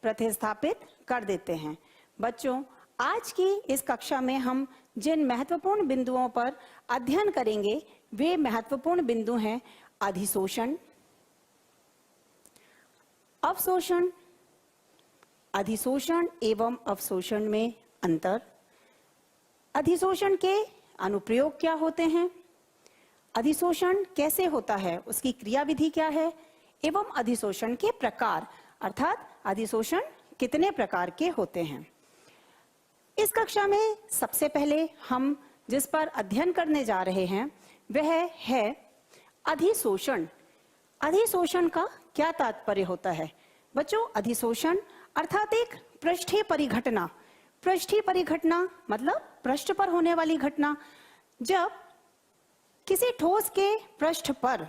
प्रतिस्थापित कर देते हैं। बच्चों, आज की इस कक्षा में हम जिन महत्वपूर्ण बिंदुओं पर अध्ययन करेंगे वे महत्वपूर्ण बिंदु हैं अधिशोषण, अवशोषण, अधिशोषण एवं अवशोषण में अंतर, अधिशोषण के अनुप्रयोग क्या होते हैं, अधिशोषण कैसे होता है, उसकी क्रियाविधि क्या है, एवं अधिशोषण के प्रकार अर्थात अधिशोषण कितने प्रकार के होते हैं। इस कक्षा में सबसे पहले हम जिस पर अध्ययन करने जा रहे हैं वह है अधिशोषण। अधिशोषण का क्या तात्पर्य होता है? बच्चों, अधिशोषण अर्थात एक पृष्ठीय परिघटना। पृष्ठीय परिघटना मतलब पृष्ठ पर होने वाली घटना। जब किसी ठोस के पृष्ठ पर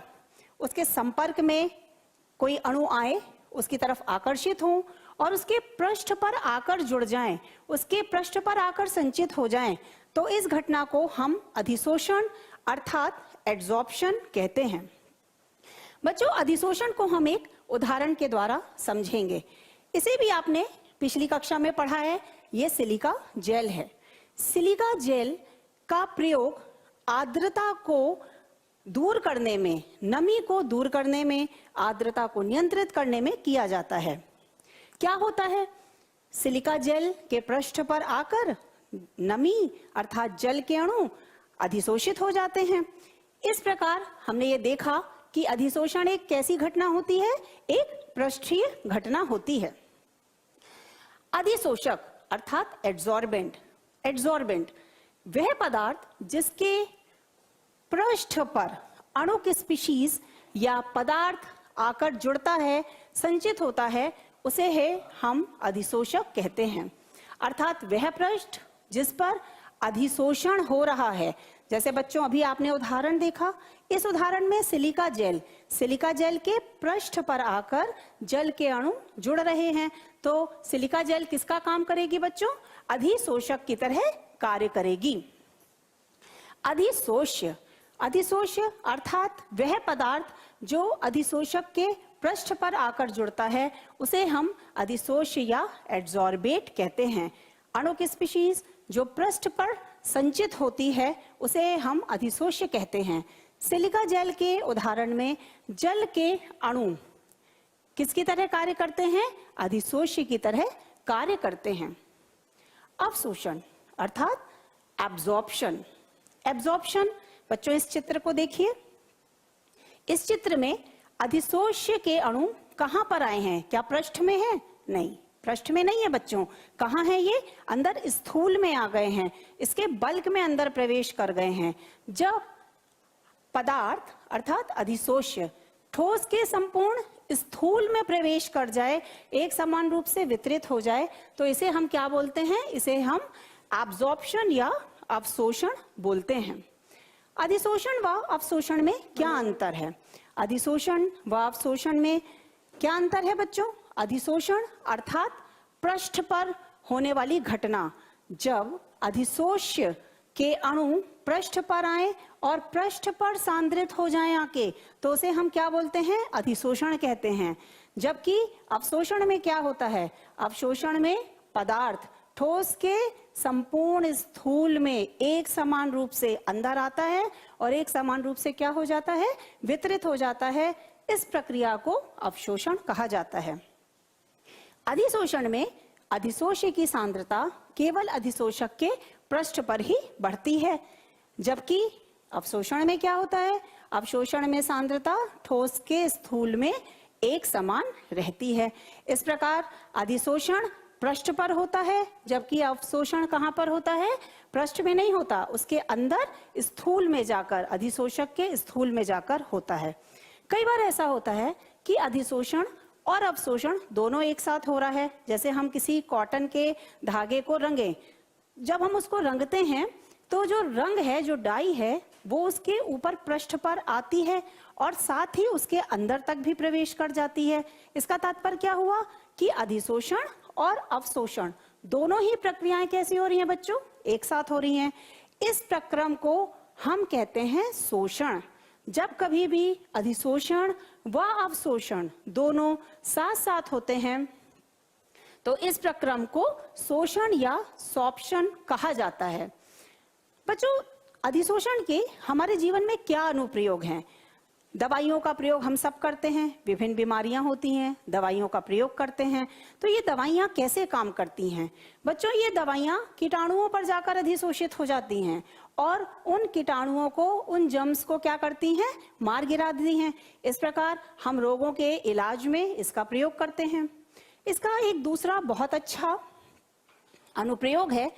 उसके संपर्क में कोई अणु आए, उसकी तरफ आकर्षित हों और उसके पृष्ठ पर आकर जुड़ जाएं, उसके पृष्ठ पर आकर संचित हो जाएं, तो इस घटना को हम अधिशोषण अर्थात एड्सॉर्प्शन कहते हैं। बच्चों, अधिशोषण को हम एक उदाहरण के द्वारा समझेंगे। इसे भी आपने पिछली कक्षा में पढ़ा है। यह सिलिका जेल है। सिलिका जेल का प्रयोग आर्द्रता को दूर करने में, नमी को दूर करने में, आर्द्रता को नियंत्रित करने में किया जाता है। क्या होता है? सिलिका जेल के पृष्ठ पर आकर नमी अर्थात जल के अणु अधिशोषित हो जाते हैं। इस प्रकार हमने ये देखा कि अधिशोषण एक कैसी घटना होती है? एक पृष्ठीय घटना होती है। अधिशोषक अर्थात एड्सॉर्बेंट। एड्सॉर्बेंट वह पदार्थ जिसके पृष्ठ पर अणु की स्पीशीज या पदार्थ आकर जुड़ता है, संचित होता है, उसे है हम अधिशोषक कहते हैं। अर्थात वह पृष्ठ जिस पर अधिशोषण हो रहा है। जैसे बच्चों अभी आपने उदाहरण देखा, इस उदाहरण में सिलिका जेल, सिलिका जेल के पृष्ठ पर आकर जल के अणु जुड़ रहे हैं, तो सिलिका जेल किसका काम करेगी बच्चों? अधिशोषक की तरह कार्य करेगी। अधिशोष्य, अधिशोष्य अर्थात वह पदार्थ जो अधिशोषक के पृष्ठ पर आकर जुड़ता है, उसे हम अधिशोष्य या एड्सॉर्बेट कहते हैं। अणु की स्पीशीज जो पृष्ठ पर संचित होती है उसे हम अधिशोष्य कहते हैं। सिलिका जेल के उदाहरण में जल के अणु किसकी तरह कार्य करते हैं? अधिशोष्य की तरह कार्य करते हैं। अवशोषण अर्थात एब्जॉर्प्शन। एब्जॉर्प्शन बच्चों इस चित्र को देखिए। इस चित्र में अधिशोष्य के अणु कहां पर आए हैं? क्या पृष्ठ में है? नहीं, पृष्ठ में नहीं है बच्चों। कहां है ये? अंदर स्थूल में आ गए हैं, इसके बल्क में अंदर प्रवेश कर गए हैं। जब पदार्थ अर्थात अधिशोष्य ठोस के संपूर्ण स्थूल में प्रवेश कर जाए, एक समान रूप से वितरित हो जाए, तो इसे हम क्या बोलते हैं? इसे हम एब्जॉर्प्शन या अवशोषण बोलते हैं। अधिशोषण व अवशोषण में क्या अंतर है? अधिशोषण व अवशोषण में क्या अंतर है बच्चों? अधिशोषण अर्थात पृष्ठ पर होने वाली घटना। जब अधिशोष्य के अणु पृष्ठ पर आए और पृष्ठ पर सांद्रित हो जाएं आके, तो उसे हम क्या बोलते हैं? अधिशोषण कहते हैं। जबकि अवशोषण में क्या होता है? अवशोषण में पदार्थ ठोस के संपूर्ण स्थूल में एक समान रूप से अंदर आता है और एक समान रूप से क्या हो जाता है? वितरित हो जाता है। इस प्रक्रिया को अवशोषण कहा जाता है। अधिशोषण में अधिशोष्य की सांद्रता केवल अधिशोषक के पृष्ठ पर ही बढ़ती है, जबकि अवशोषण में क्या होता है? अवशोषण में सांद्रता ठोस के स्थूल में एक समान रहती है। इस प्रकार अधिशोषण पृष्ठ पर होता है, जबकि अवशोषण कहां पर होता है? पृष्ठ में नहीं होता, उसके अंदर स्थूल में जाकर, अधिशोषक के स्थूल में जाकर होता है। कई बार ऐसा होता है कि अधिशोषण और अवशोषण दोनों एक साथ हो रहा है। जैसे हम किसी कॉटन के धागे को रंगें, जब हम उसको रंगते हैं तो जो रंग है, जो डाई है, वो उसके ऊपर पृष्ठ पर आती है और साथ ही उसके अंदर तक भी प्रवेश कर जाती है। इसका तात्पर्य क्या हुआ कि अधिशोषण और अवशोषण दोनों ही प्रक्रियाएं कैसी हो रही हैं बच्चों? एक साथ हो रही हैं। इस प्रक्रम को हम कहते हैं शोषण। जब कभी भी अधिशोषण व अवशोषण दोनों साथ साथ होते हैं तो इस प्रक्रम को शोषण या सॉर्प्शन कहा जाता है। बच्चों, अधिशोषण के हमारे जीवन में क्या अनुप्रयोग हैं? दवाइयों का प्रयोग हम सब करते हैं, विभिन्न बीमारियां होती हैं, दवाइयों का प्रयोग करते हैं। तो ये दवाइयां कैसे काम करती हैं? बच्चों, ये दवाइयां कीटाणुओं पर जाकर अधिशोषित हो जाती हैं और उन कीटाणुओं को, उन जर्म्स को क्या करती हैं? मार गिरा देती हैं। इस प्रकार हम रोगों के इलाज में इसका प्रयोग करते हैं। इसका एक दूसरा बहुत अच्छा अनुप्रयोग है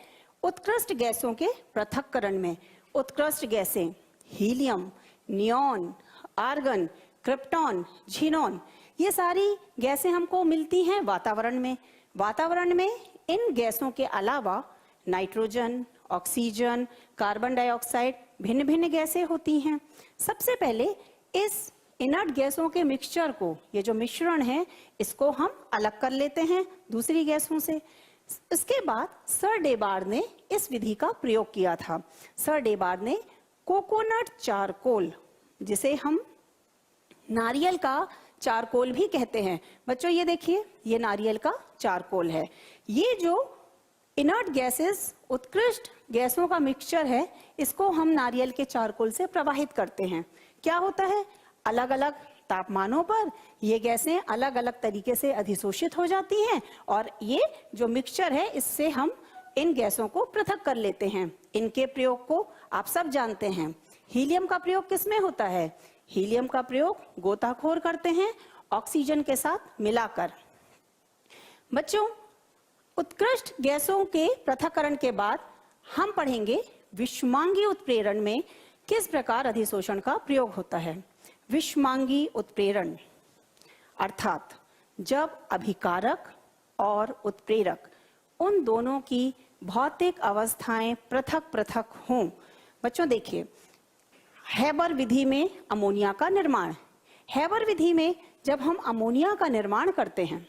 उत्कृष्ट गैसों के पृथक्करण में। उत्कृष्ट गैसें हीलियम, नियॉन, आर्गन, क्रिप्टॉन, झीनॉन, ये सारी गैसें हमको मिलती हैं वातावरण में। वातावरण में इन गैसों के अलावा नाइट्रोजन, ऑक्सीजन, कार्बन डाइऑक्साइड, भिन्न भिन्न गैसें होती हैं। सबसे पहले इस इनर्ट गैसों के मिक्सचर को, ये जो मिश्रण है, इसको हम अलग कर लेते हैं दूसरी गैसों से। इसके बाद सर डेबार्ड ने इस विधि का प्रयोग किया था। सर डेबार्ड ने कोकोनट चारकोल, जिसे हम नारियल का चारकोल भी कहते हैं। बच्चों, ये देखिए, ये नारियल का चारकोल है। ये जो इनर्ट गैसेस, उत्कृष्ट गैसों का मिक्सचर है, इसको हम नारियल के चारकोल से प्रवाहित करते हैं। क्या होता है? अलग अलग तापमानों पर ये गैसें अलग अलग तरीके से अधिशोषित हो जाती हैं और ये जो मिक्सचर है, इससे हम इन गैसों को पृथक कर लेते हैं। इनके प्रयोग को आप सब जानते हैं। हीलियम का प्रयोग किसमें होता है? हीलियम का प्रयोग गोताखोर करते हैं ऑक्सीजन के साथ मिलाकर। बच्चों, उत्कृष्ट गैसों के पृथक्करण के बाद हम पढ़ेंगे विषमांगी उत्प्रेरण में किस प्रकार अधिशोषण का प्रयोग होता है। विषमांगी उत्प्रेरण अर्थात जब अभिकारक और उत्प्रेरक, उन दोनों की भौतिक अवस्थाएं पृथक पृथक हों। बच्चों देखिए, हैबर विधि में अमोनिया का निर्माण। हैबर विधि में जब हम अमोनिया का निर्माण करते हैं,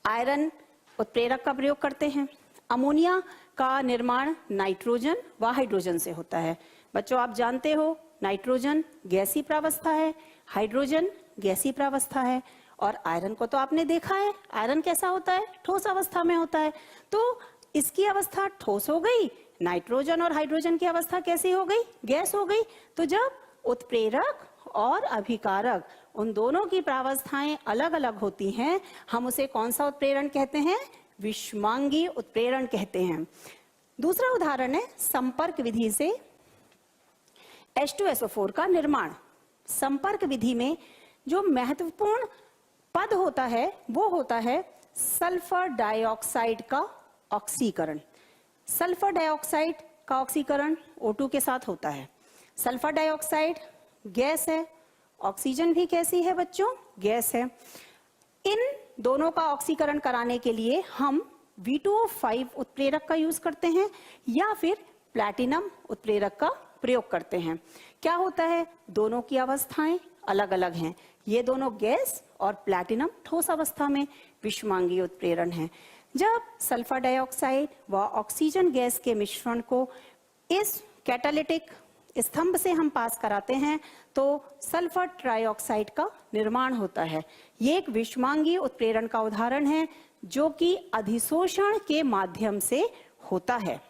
आयरन उत्प्रेरक का प्रयोग करते हैं। अमोनिया का निर्माण नाइट्रोजन व हाइड्रोजन से होता है। बच्चों, आप जानते हो, नाइट्रोजन गैसीय प्रावस्था है, हाइड्रोजन गैसीय प्रावस्था है, और आयरन को तो आपने देखा है, आयरन कैसा होता है? ठोस अवस्था में होता है। तो इसकी अवस्था ठोस हो गई, नाइट्रोजन और हाइड्रोजन की अवस्था कैसी हो गई? गैस हो गई। तो जब उत्प्रेरक और अभिकारक, उन दोनों की प्रावस्थाएं अलग अलग होती हैं, हम उसे कौन सा उत्प्रेरण कहते हैं? विषमांगी उत्प्रेरण कहते हैं। दूसरा उदाहरण है संपर्क विधि से H2SO4 का निर्माण। संपर्क विधि में जो महत्वपूर्ण पद होता है, वो होता है सल्फर डाइऑक्साइड का ऑक्सीकरण। सल्फर डाइऑक्साइड का ऑक्सीकरण O2 के साथ होता है। सल्फर डाइऑक्साइड गैस है, ऑक्सीजन भी कैसी है बच्चों? गैस है। इन दोनों का ऑक्सीकरण कराने के लिए हम V2O5 उत्प्रेरक का यूज करते हैं या फिर प्लैटिनम उत्प्रेरक का प्रयोग करते हैं। क्या होता है? दोनों की अवस्थाएं अलग अलग हैं। ये दोनों गैस और प्लैटिनम ठोस अवस्था में विषमांगी उत्प्रेरण है। जब सल्फर डाइऑक्साइड व ऑक्सीजन गैस के मिश्रण को इस कैटालिटिक स्तंभ से हम पास कराते हैं तो सल्फर ट्राइऑक्साइड का निर्माण होता है। ये एक विषमांगी उत्प्रेरण का उदाहरण है जो कि अधिशोषण के माध्यम से होता है।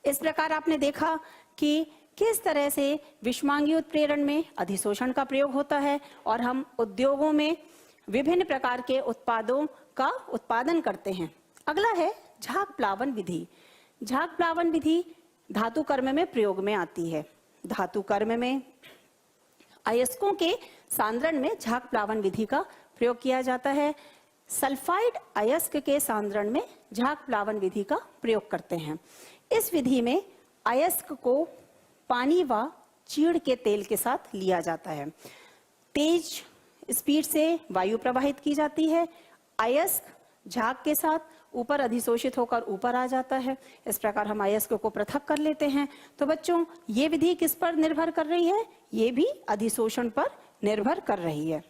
इस प्रकार आपने देखा कि किस तरह से विषमांगी उत्प्रेरण में अधिशोषण का प्रयोग होता है और हम उद्योगों में विभिन्न प्रकार के उत्पादों का उत्पादन करते हैं। अगला है झाग प्लावन विधि। झाग प्लावन विधि धातु कर्म में प्रयोग में आती है। धातु कर्म में अयस्कों के सांद्रण में झाग प्लावन विधि का प्रयोग किया जाता है। सल्फाइड अयस्क के सांद्रण में झाग प्लावन विधि का प्रयोग करते हैं। इस विधि में अयस्क को पानी व चीड़ के तेल के साथ लिया जाता है। तेज स्पीड से वायु प्रवाहित की जाती है। अयस्क झाग के साथ ऊपर अधिशोषित होकर ऊपर आ जाता है। इस प्रकार हम अयस्क को पृथक कर लेते हैं। तो बच्चों, ये विधि किस पर निर्भर कर रही है? ये भी अधिशोषण पर निर्भर कर रही है।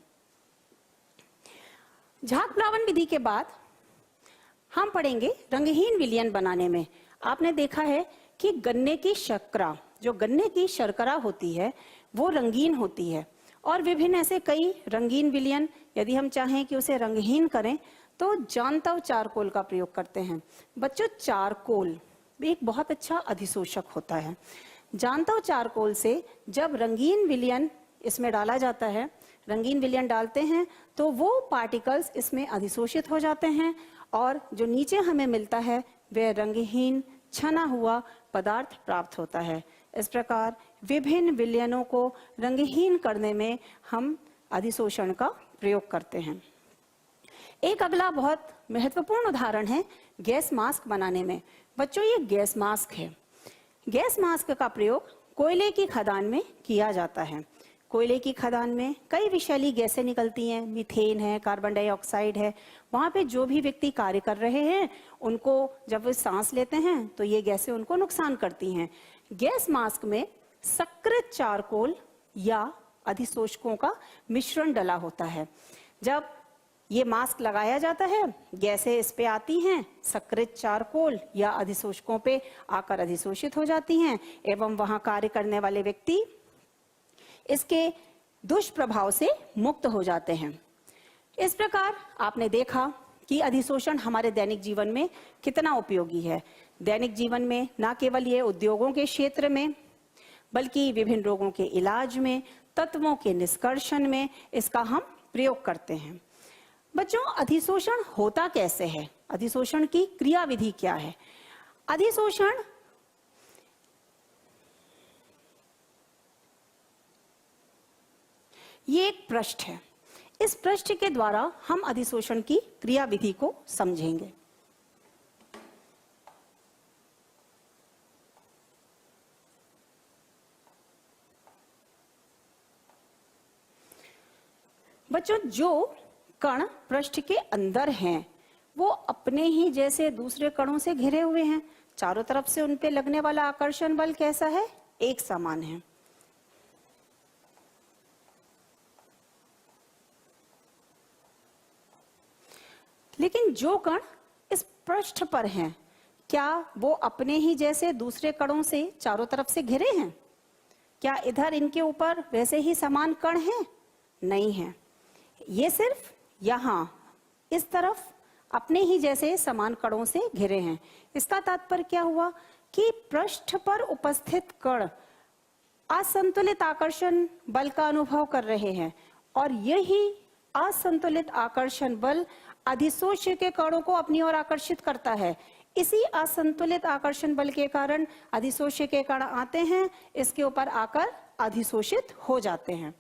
झाग प्लावन विधि के बाद हम पढ़ेंगे रंगहीन विलयन बनाने में। आपने देखा है कि गन्ने की शर्करा, जो गन्ने की शर्करा होती है, वो रंगीन होती है और विभिन्न ऐसे कई रंगीन विलयन, यदि हम चाहें कि उसे रंगहीन करें तो जानता चारकोल का प्रयोग करते हैं। बच्चों, चारकोल भी एक बहुत अच्छा अधिशोषक होता है। जानता चारकोल से जब रंगीन विलयन इसमें डाला जाता है, रंगीन विलयन डालते हैं तो वो पार्टिकल्स इसमें अधिशोषित हो जाते हैं और जो नीचे हमें मिलता है वह रंगहीन छना हुआ पदार्थ प्राप्त होता है। इस प्रकार विभिन्न विलयनों को रंगहीन करने में हम अधिशोषण का प्रयोग करते हैं। एक अगला बहुत महत्वपूर्ण उदाहरण है गैस मास्क बनाने में। बच्चों, ये गैस मास्क है। गैस मास्क का प्रयोग कोयले की खदान में किया जाता है। कोयले की खदान में कई विषैली गैसें निकलती हैं, मीथेन है, कार्बन डाइऑक्साइड है। वहां पे जो भी व्यक्ति कार्य कर रहे हैं उनको जब वे सांस लेते हैं तो ये गैसें उनको नुकसान करती हैं। गैस मास्क में सकृत चारकोल या अधिशोषकों का मिश्रण डला होता है। जब ये मास्क लगाया जाता है, गैसें इस पे आती हैं, सकृत चारकोल या अधिशोषकों पे आकर अधिशोषित हो जाती हैं एवं वहां कार्य करने वाले व्यक्ति इसके दुष्प्रभाव से मुक्त हो जाते हैं। इस प्रकार आपने देखा कि अधिशोषण हमारे दैनिक जीवन में कितना उपयोगी है। दैनिक जीवन में न केवल ये उद्योगों के क्षेत्र में बल्कि विभिन्न रोगों के इलाज में, तत्वों के निष्कर्षण में इसका हम प्रयोग करते हैं। बच्चों, अधिशोषण होता कैसे है? अधिशोषण की क्रियाविधि क्या है? अधिशोषण ये एक पृष्ठ है। इस पृष्ठ के द्वारा हम अधिशोषण की क्रियाविधि को समझेंगे। बच्चों, जो कण पृष्ठ के अंदर हैं वो अपने ही जैसे दूसरे कणों से घिरे हुए हैं। चारों तरफ से उन पे लगने वाला आकर्षण बल कैसा है? एक समान है। लेकिन जो कण इस पृष्ठ पर हैं, क्या वो अपने ही जैसे दूसरे कणों से चारों तरफ से घिरे हैं? क्या इधर इनके ऊपर वैसे ही समान कण हैं? नहीं है। ये सिर्फ यहाँ इस तरफ अपने ही जैसे समान कणों से घिरे हैं। इसका तात्पर्य क्या हुआ कि पृष्ठ पर उपस्थित कण असंतुलित आकर्षण बल का अनुभव कर रहे हैं और यही असंतुलित आकर्षण बल अधिशोष्य के कणों को अपनी ओर आकर्षित करता है। इसी असंतुलित आकर्षण बल के कारण अधिशोष्य के कण आते हैं, इसके ऊपर आकर अधिशोषित हो जाते हैं।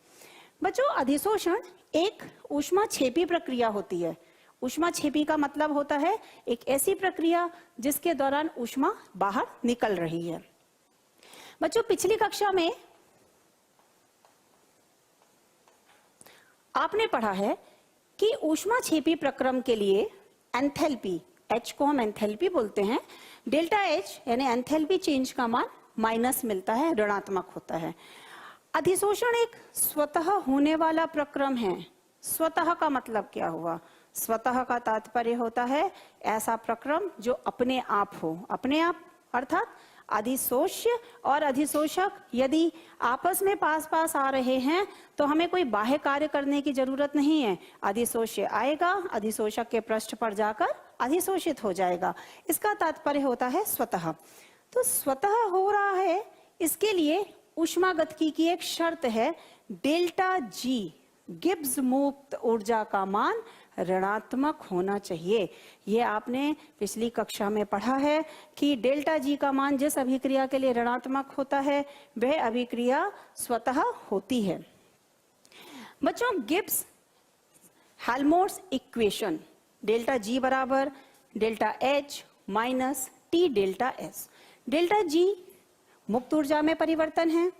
बच्चों, अधिशोषण एक ऊष्माक्षेपी प्रक्रिया होती है। ऊष्माक्षेपी का मतलब होता है एक ऐसी प्रक्रिया जिसके दौरान ऊष्मा बाहर निकल रही है। बच्चों, पिछली कक्षा में आपने पढ़ा है कि ऊष्माक्षेपी प्रक्रम के लिए एंथैल्पी, H को हम एंथैल्पी बोलते हैं, डेल्टा H यानी एंथैल्पी चेंज का मान माइनस मिलता है, ऋणात्मक होता है। अधिशोषण एक स्वतः होने वाला प्रक्रम है। स्वतः का मतलब क्या हुआ? स्वतः का तात्पर्य होता है ऐसा प्रक्रम जो अपने आप हो। अपने आप अर्थात अधिशोष्य और अधिशोषक यदि आपस में पास पास आ रहे हैं तो हमें कोई बाह्य कार्य करने की जरूरत नहीं है। अधिशोष्य आएगा, अधिशोषक के पृष्ठ पर जाकर अधिशोषित हो जाएगा। इसका तात्पर्य होता है स्वतः। तो स्वतः हो रहा है, इसके लिए ऊष्मागतिकी की एक शर्त है, डेल्टा जी गिब्स मुक्त ऊर्जा का मान ऋणात्मक होना चाहिए। ये आपने पिछली कक्षा में पढ़ा है कि डेल्टा जी का मान जिस अभिक्रिया के लिए ऋणात्मक होता है वह अभिक्रिया स्वतः होती है। बच्चों, Gibbs Helmholtz equation delta G बराबर delta H minus T delta S. Delta G मुक्त ऊर्जा में परिवर्तन है,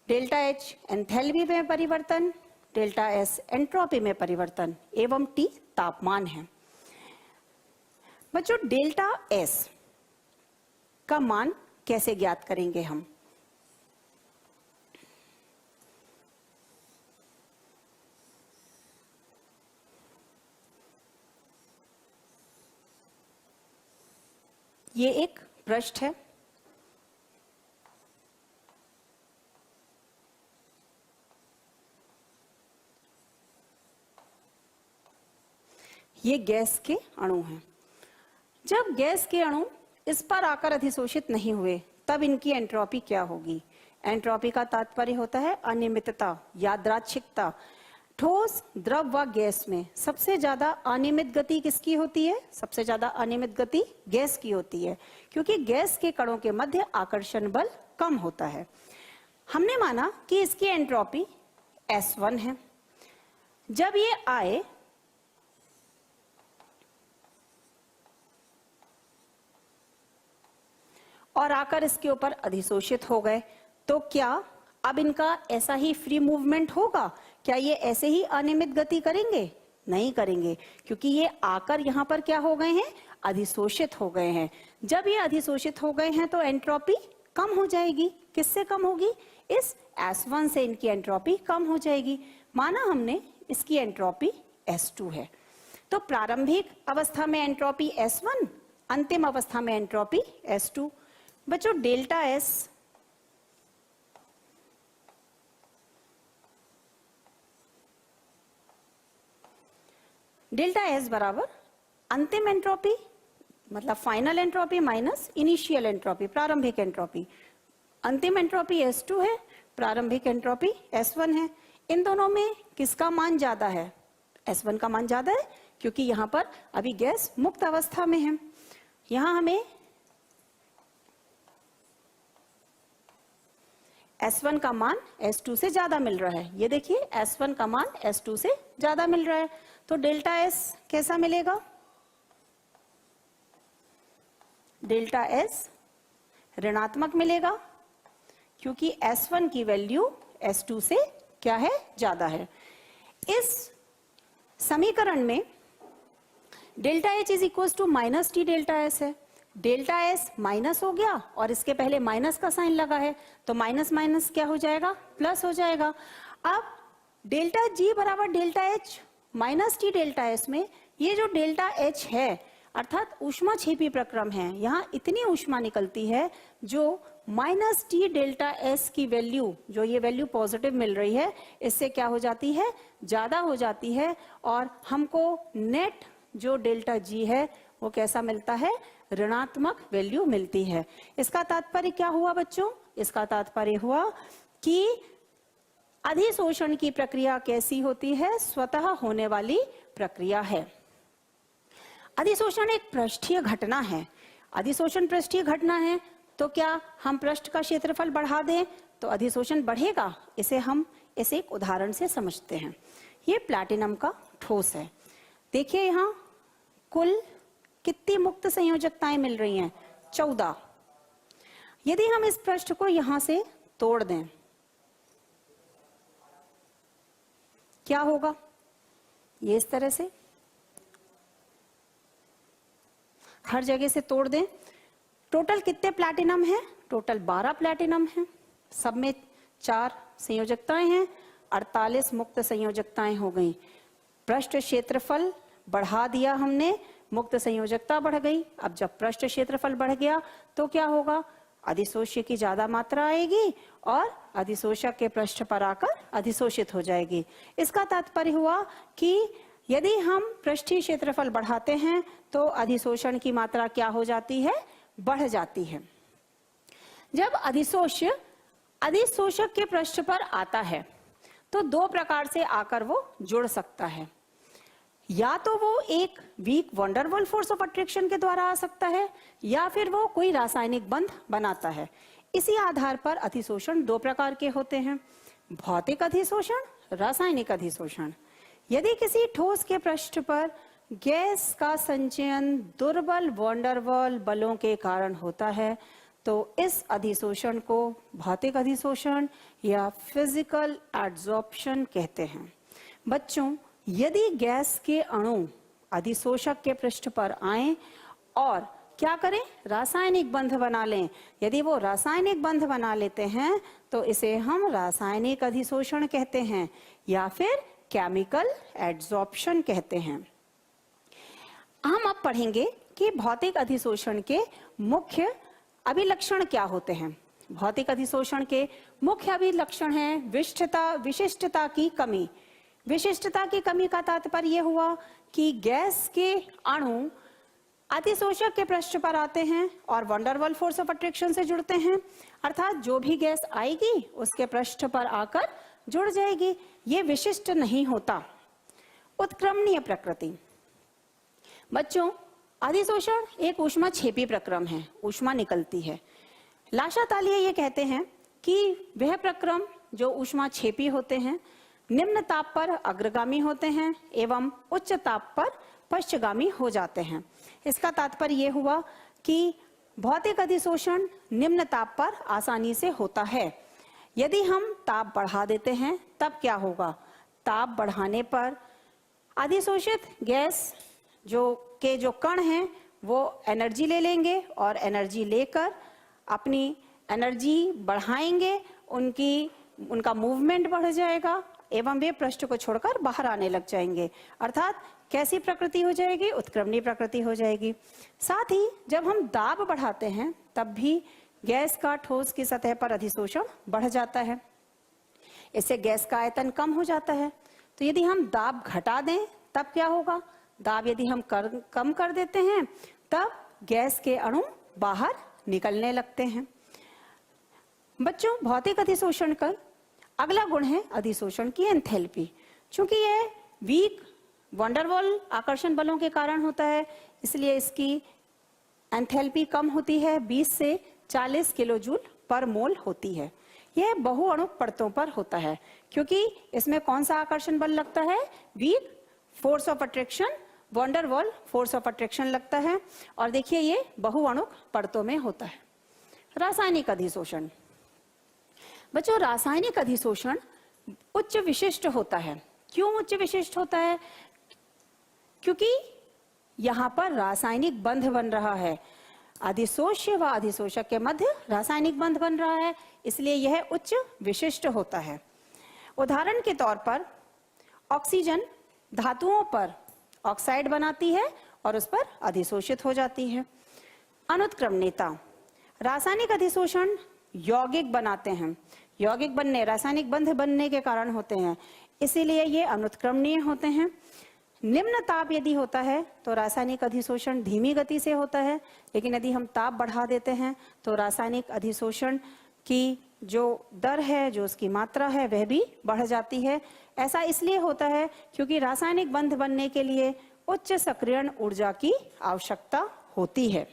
डेल्टा एच एंथैल्पी में परिवर्तन, डेल्टा एस एंट्रोपी में परिवर्तन एवं टी तापमान है। बच्चों, डेल्टा एस का मान कैसे ज्ञात करेंगे हम? ये एक पृष्ठ है। ये गैस के अणु हैं। जब गैस के अणु इस पर आकर अधिशोषित नहीं हुए तब इनकी एंट्रोपी क्या होगी? एंट्रोपी का तात्पर्य होता है अनियमितता, यादृच्छिकता। ठोस, द्रव व गैस में सबसे ज्यादा अनियमित गति किसकी होती है? सबसे ज्यादा अनियमित गति गैस की होती है, क्योंकि गैस के कणों के मध्य आकर्षण बल कम होता है। हमने माना कि इसकी एंट्रोपी S1 है। जब ये आए और आकर इसके ऊपर अधिशोषित हो गए, तो क्या अब इनका ऐसा ही फ्री मूवमेंट होगा? क्या ये ऐसे ही अनियमित गति करेंगे? नहीं करेंगे, क्योंकि ये आकर यहाँ पर क्या हो गए हैं? अधिशोषित हो गए हैं। जब ये अधिशोषित हो गए हैं तो एंट्रोपी कम हो जाएगी। किससे कम होगी? इस S1 से इनकी एंट्रोपी कम हो जाएगी। माना हमने इसकी एंट्रोपी S2 है, तो प्रारंभिक अवस्था में एंट्रोपी S1, अंतिम अवस्था में एंट्रोपी S2। बच्चों, डेल्टा S बराबर अंतिम एंट्रोपी मतलब final entropy minus initial entropy, प्रारंभिक एंट्रोपी। अंतिम एंट्रोपी S2 है, प्रारंभिक एंट्रोपी S1 है। इन दोनों में किसका मान ज्यादा है? S1 का मान ज्यादा है, क्योंकि यहाँ पर अभी गैस मुक्त अवस्था में है। यहाँ हमें S1 का मान S2 से ज्यादा मिल रहा है। ये देखिए, S1 का मान S2 से ज्यादा मिल रहा है, तो डेल्टा S कैसा मिलेगा? डेल्टा S ऋणात्मक मिलेगा, क्योंकि S1 की वैल्यू S2 से क्या है? ज्यादा है। इस समीकरण में delta H is equal to minus T delta S है। डेल्टा S माइनस हो गया और इसके पहले माइनस का साइन लगा है, तो माइनस माइनस क्या हो जाएगा? प्लस हो जाएगा। अब डेल्टा G बराबर delta H minus T delta S में ये जो डेल्टा H है, अर्थात ऊष्मा छेपी प्रक्रम है, यहाँ इतनी ऊष्मा निकलती है जो माइनस टी डेल्टा S की वैल्यू, जो ये वैल्यू पॉजिटिव मिल रही है, इससे क्या हो जाती है? ज्यादा हो जाती है। और हमको नेट जो डेल्टा G है वो कैसा मिलता है? ऋणात्मक वैल्यू मिलती है। इसका तात्पर्य क्या हुआ बच्चों? इसका तात्पर्य हुआ कि अधिशोषण की प्रक्रिया कैसी होती है? स्वतः होने वाली प्रक्रिया है। अधिशोषण एक पृष्ठीय घटना है। अधिशोषण पृष्ठीय घटना है, तो क्या हम पृष्ठ का क्षेत्रफल बढ़ा दें तो अधिशोषण बढ़ेगा? इसे एक उदाहरण से समझते हैं। ये प्लैटिनम का ठोस है। देखिए यहाँ कुल कितनी मुक्त संयोजकताएं मिल रही हैं? 14। यदि हम इस पृष्ठ को यहां से तोड़ दें, क्या होगा? ये इस तरह से हर जगह से तोड़ दें। टोटल कितने प्लैटिनम है? टोटल 12 प्लैटिनम है। सब में 4 संयोजकताएं हैं, 48 मुक्त संयोजकताएं हो गई। पृष्ठ क्षेत्रफल बढ़ा दिया हमने, मुक्त संयोजकता बढ़ गई। अब जब पृष्ठ क्षेत्रफल बढ़ गया तो क्या होगा? अधिशोष्य की ज्यादा मात्रा आएगी और अधिशोषक के पृष्ठ पर आकर अधिशोषित हो जाएगी। इसका तात्पर्य हुआ कि यदि हम पृष्ठीय क्षेत्रफल बढ़ाते हैं तो अधिशोषण की मात्रा क्या हो जाती है? बढ़ जाती है। जब अधिशोष्य अधिशोषक के पृष्ठ पर आता है तो 2 प्रकार से आकर वो जुड़ सकता है। या तो वो एक weak van der Waals force of attraction के द्वारा आ सकता है, या फिर वो कोई रासायनिक बंध बनाता है। इसी आधार पर अधिशोषण 2 प्रकार के होते हैं: भौतिक अधिशोषण, रासायनिक अधिशोषण। यदि किसी ठोस के पृष्ठ पर गैस का संचयन दुर्बल वंडरवॉल बलों के कारण होता है तो इस अधिशोषण को भौतिक अधिशोषण या फिजिकल एड्सॉर्प्शन कहते हैं। बच्चों, यदि गैस के अणु अधिशोषक के पृष्ठ पर आएं और क्या करें? रासायनिक बंध बना लें। यदि वो रासायनिक बंध बना लेते हैं तो इसे हम रासायनिक अधिशोषण कहते हैं या फिर केमिकल एड्सॉर्प्शन कहते हैं। हम अब पढ़ेंगे कि भौतिक अधिशोषण के मुख्य अभिलक्षण क्या होते हैं। भौतिक अधिशोषण के मुख्य अभिलक्षण हैं विशिष्टता की कमी, विशिष्टता की कमी का तात्पर्य हुआ कि गैस के अणु अधिशोषक के पृष्ठ पर आते हैं और वंडरवॉल फोर्स ऑफ अट्रैक्शन से जुड़ते हैं, अर्थात जो भी गैस आएगी उसके पृष्ठ पर आकर जुड़ जाएगी। ये विशिष्ट नहीं होता। उत्क्रमणीय प्रकृति। बच्चों, अधिशोषण एक ऊष्माक्षेपी प्रक्रम है, ऊष्मा निकलती है। लाशा तालिया ये कहते हैं कि वह प्रक्रम जो ऊष्माक्षेपी होते हैं निम्न ताप पर अग्रगामी होते हैं एवं उच्च ताप पर पश्चगामी हो जाते हैं। इसका तात्पर्य यह हुआ कि भौतिक अधिशोषण निम्न ताप पर आसानी से होता है। यदि हम ताप बढ़ा देते हैं तब क्या होगा? ताप बढ़ाने पर अधिशोषित गैस जो कण हैं वो एनर्जी ले लेंगे और एनर्जी लेकर अपनी एनर्जी बढ़ाएंगे, उनका मूवमेंट बढ़ जाएगा एवं वे पृष्ठ को छोड़कर बाहर आने लग जाएंगे। अर्थात कैसी प्रकृति हो जाएगी? उत्क्रमणीय प्रकृति हो जाएगी। साथ ही जब हम दाब बढ़ाते हैं तब भी गैस का ठोस की सतह पर अधिशोषण बढ़ जाता है, इससे गैस का आयतन कम हो जाता है। तो यदि हम दाब घटा दें तब क्या होगा? दाब यदि हम कम कर देते हैं तब गैस के अणु बाहर निकलने लगते हैं। बच्चों, भौतिक अधिशोषण का अगला गुण है अधिशोषण की एंथैल्पी। चूंकि यह वीक वंडरवॉल आकर्षण बलों के कारण होता है, इसलिए इसकी एंथैल्पी कम होती है, 20 से 40 किलोजूल पर मोल होती है। यह बहुअणुक परतों पर होता है क्योंकि इसमें कौन सा आकर्षण बल लगता है? Weak force of attraction, van der Waals force of attraction लगता है। और देखिए ये बहुअणुक परतों में होता है। रासायनिक अधिशोषण। बच्चों, रासायनिक अधिशोषण उच्च विशिष्ट होता है। क्यों उच्च विशिष्ट होता है? क्योंकि यहां पर रासायनिक बंध बन रहा है, अधिशोष्य व अधिशोषक के मध्य रासायनिक बंध बन रहा है, इसलिए यह उच्च विशिष्ट होता है। उदाहरण के तौर पर ऑक्सीजन धातुओं पर ऑक्साइड बनाती है और उस पर अधिशोषित हो जाती है। अनुत्क्रमणीयता। रासायनिक अधिशोषण यौगिक बनाते हैं, यौगिक बनने, रासायनिक बंध बनने के कारण होते हैं, इसीलिए ये अनुत्क्रमणीय होते हैं। निम्न ताप यदि होता है तो रासायनिक अधिशोषण धीमी गति से होता है, लेकिन यदि हम ताप बढ़ा देते हैं तो रासायनिक अधिशोषण की जो दर है, जो उसकी मात्रा है, वह भी बढ़ जाती है। ऐसा इसलिए होता है क्योंकि रासायनिक बंध बनने के लिए उच्च सक्रियण ऊर्जा की आवश्यकता होती है।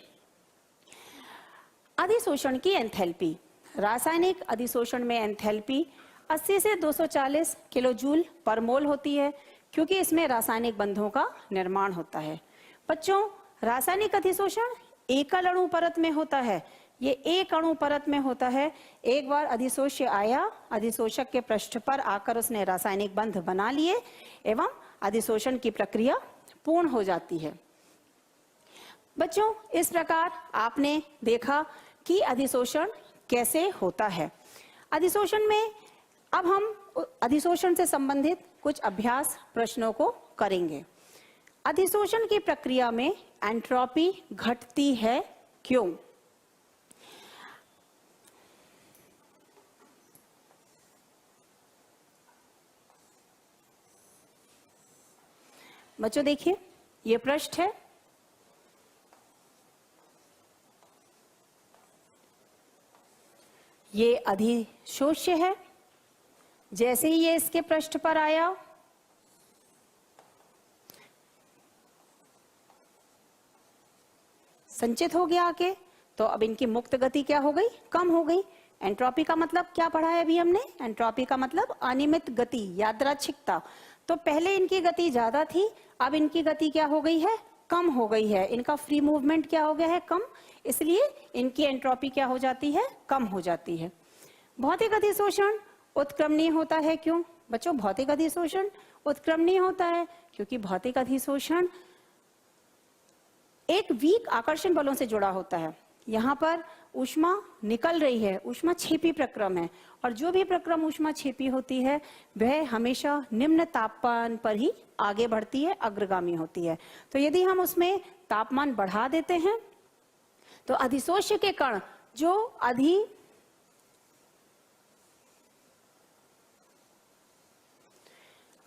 अधिशोषण की एंथैल्पी। रासायनिक अधिशोषण में एंथैल्पी 80 से 240 किलोजूल पर मोल होती है क्योंकि इसमें रासायनिक बंधों का निर्माण होता है। बच्चों, रासायनिक अधिशोषण एकल अणु परत में होता है। ये एक अणु परत में होता है। एक बार अधिशोष्य आया, अधिशोषक के पृष्ठ पर आकर उसने रासायनिक बंध बना लिए एवं अधिशोषण की प्रक्रिया पूर्ण हो जाती है। बच्चों, इस प्रकार आपने देखा कि अधिशोषण कैसे होता है। अधिशोषण में अब हम अधिशोषण से संबंधित कुछ अभ्यास प्रश्नों को करेंगे। अधिशोषण की प्रक्रिया में एंट्रोपी घटती है क्यों? बच्चों देखिए, ये पृष्ठ है, ये अधिशोष्य है। जैसे ही ये इसके पृष्ठ पर आया, संचित हो गया आके, तो अब इनकी मुक्त गति क्या हो गई? कम हो गई। एंट्रोपी का मतलब क्या पढ़ा है अभी हमने? एंट्रोपी का मतलब अनियमित गति, यादृच्छिकता। तो पहले इनकी गति ज्यादा थी, अब इनकी गति क्या हो गई है? कम हो गई है। इनका फ्री मूवमेंट क्या हो गया है? कम। इसलिए इनकी एंट्रोपी क्या हो जाती है? कम हो जाती है। भौतिक अधिशोषण उत्क्रमणीय होता है क्यों? बच्चों, भौतिक अधिशोषण उत्क्रमणीय होता है क्योंकि भौतिक अधिशोषण एक वीक आकर्षण बलों से जुड़ा होता है। यहाँ पर ऊष्मा निकल रही है, ऊष्मा छेपी प्रक्रम है, और जो भी प्रक्रम ऊष्मा छेपी होती है वह हमेशा निम्न तापमान पर ही आगे बढ़ती है, अग्रगामी होती है। तो यदि हम उसमें तापमान बढ़ा देते हैं तो अधिशोष्य के कण जो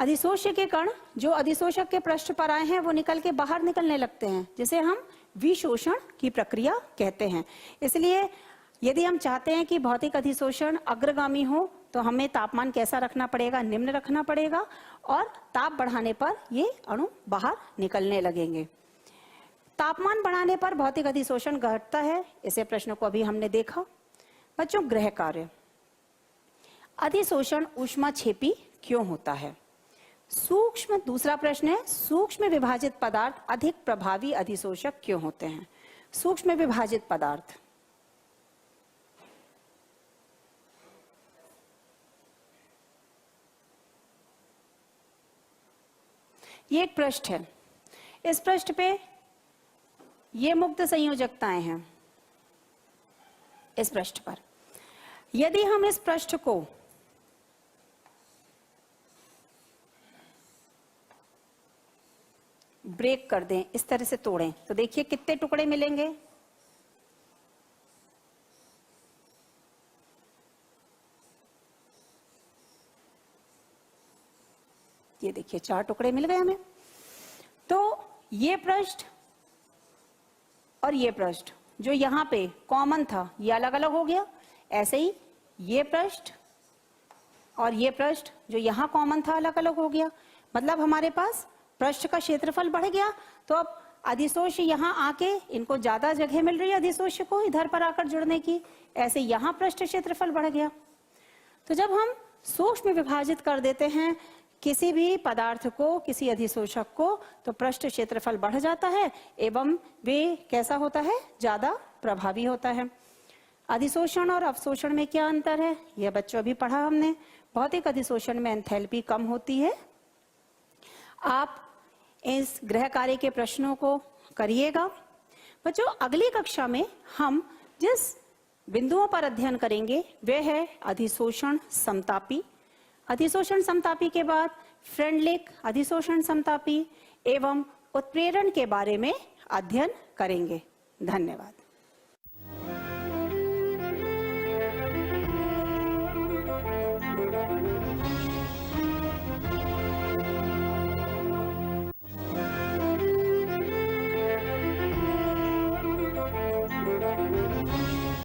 अधिशोष्य के कण जो अधिशोषक के पृष्ठ पर आए हैं वो निकल के बाहर निकलने लगते हैं, जिसे हम विशोषण की प्रक्रिया कहते हैं। इसलिए यदि हम चाहते हैं कि भौतिक अधिशोषण अग्रगामी हो तो हमें तापमान कैसा रखना पड़ेगा, निम्न रखना पड़ेगा, और ताप बढ़ाने पर ये अणु बाहर निकलने लगेंगे। तापमान बढ़ाने पर भौतिक अधिशोषण घटता है, इसे प्रश्न को अभी हमने देखा। बच्चों, गृह कार्य, अधिशोषण ऊष्माक्षेपी क्यों होता है? सूक्ष्म, दूसरा प्रश्न है, सूक्ष्म विभाजित पदार्थ अधिक प्रभावी अधिशोषक क्यों होते हैं? सूक्ष्म विभाजित पदार्थ, ये एक पृष्ठ है, इस पृष्ठ पे ये मुक्त संयोजकताएं हैं। इस पृष्ठ पर यदि हम इस पृष्ठ को ब्रेक कर दें, इस तरह से तोड़ें, तो देखिए कितने टुकड़े मिलेंगे। ये देखिए 4 टुकड़े मिल गए हमें। तो ये पृष्ठ और ये पृष्ठ जो यहाँ पे कॉमन था, ये अलग अलग हो गया। ऐसे ही ये पृष्ठ और ये पृष्ठ जो यहाँ कॉमन था, अलग अलग हो गया। मतलब हमारे पास पृष्ठ का क्षेत्रफल बढ़ गया। तो अब अधिशोष यहाँ आके इनको ज्यादा जगह मिल रही है अधिशोष को इधर पर आकर जुड़ने की, ऐसे यहाँ पृष्ठ क्षेत्रफल बढ़ गया। तो जब हम सूक्ष्म विभाजित कर देते हैं किसी भी पदार्थ को, किसी अधिशोषक को, तो पृष्ठ क्षेत्रफल बढ़ जाता है एवं वे कैसा होता है, ज्यादा प्रभावी होता है। अधिशोषण और अवशोषण में क्या अंतर है, यह बच्चों अभी पढ़ा हमने। भौतिक अधिशोषण में एंथैल्पी कम होती है। आप इस गृह कार्य के प्रश्नों को करिएगा। बच्चों, अगली कक्षा में हम जिस बिंदुओं पर अध्ययन करेंगे वे है अधिशोषण समतापी, अधिशोषण समतापी के बाद फ्रेंडलिक अधिशोषण समतापी एवं उत्प्रेरण के बारे में अध्ययन करेंगे। धन्यवाद।